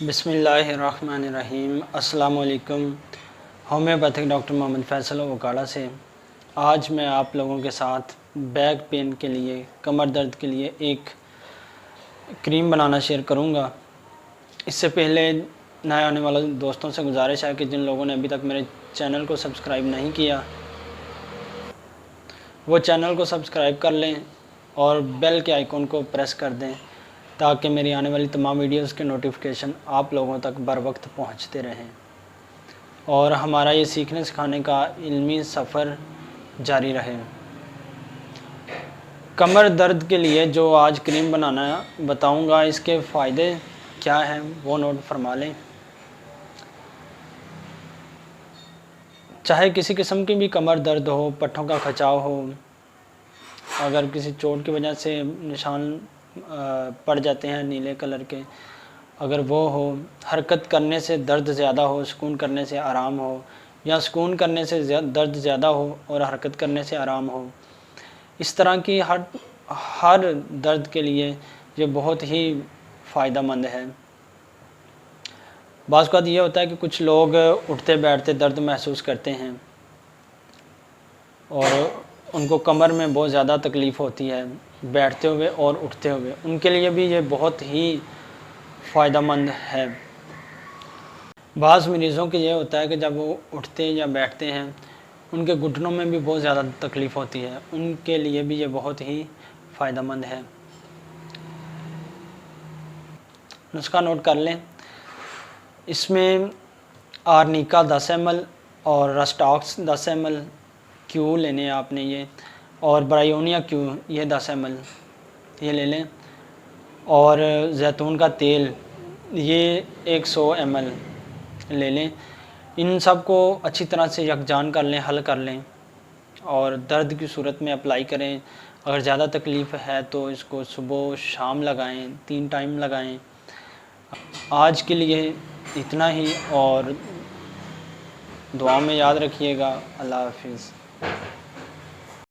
بسم اللہ الرحمن الرحیم۔ السلام علیکم۔ ہومیوپیتھک ڈاکٹر محمد فیصل وکاڑہ سے آج میں آپ لوگوں کے ساتھ بیک پین کے لیے، کمر درد کے لیے ایک کریم بنانا شیئر کروں گا۔ اس سے پہلے نئے آنے والے دوستوں سے گزارش ہے کہ جن لوگوں نے ابھی تک میرے چینل کو سبسکرائب نہیں کیا وہ چینل کو سبسکرائب کر لیں اور بیل کے آئیکن کو پریس کر دیں تاکہ میری آنے والی تمام ویڈیوز کے نوٹیفیکیشن آپ لوگوں تک بر وقت پہنچتے رہیں اور ہمارا یہ سیکھنے سکھانے کا علمی سفر جاری رہے۔ کمر درد کے لیے جو آج کریم بنانا بتاؤں گا، اس کے فائدے کیا ہیں وہ نوٹ فرما لیں۔ چاہے کسی قسم کی بھی کمر درد ہو، پٹھوں کا کھچاؤ ہو، اگر کسی چوٹ کی وجہ سے نشان پڑ جاتے ہیں نیلے کلر کے، اگر وہ ہو، حرکت کرنے سے درد زیادہ ہو، سکون کرنے سے آرام ہو، یا سکون کرنے سے درد زیادہ ہو اور حرکت کرنے سے آرام ہو، اس طرح کی ہر درد کے لیے یہ بہت ہی فائدہ مند ہے۔ بعض اوقات یہ ہوتا ہے کہ کچھ لوگ اٹھتے بیٹھتے درد محسوس کرتے ہیں اور ان کو کمر میں بہت زیادہ تکلیف ہوتی ہے بیٹھتے ہوئے اور اٹھتے ہوئے، ان کے لیے بھی یہ بہت ہی فائدہ مند ہے۔ بعض مریضوں کے یہ ہوتا ہے کہ جب وہ اٹھتے یا بیٹھتے ہیں ان کے گھٹنوں میں بھی بہت زیادہ تکلیف ہوتی ہے، ان کے لیے بھی یہ بہت ہی فائدہ مند ہے۔ نسخہ نوٹ کر لیں۔ اس میں آرنیکا 10 ml اور رسٹاکس 10 ml، کیو لینے ہیں آپ نے یہ، اور برائیونیا کیو یہ 10 ml یہ لے لیں، اور زیتون کا تیل یہ 100 ml لے لیں۔ ان سب کو اچھی طرح سے یکجان کر لیں، حل کر لیں اور درد کی صورت میں اپلائی کریں۔ اگر زیادہ تکلیف ہے تو اس کو صبح و شام لگائیں، 3 ٹائم لگائیں۔ آج کے لیے اتنا ہی، اور دعا میں یاد رکھیے گا۔ اللہ حافظ۔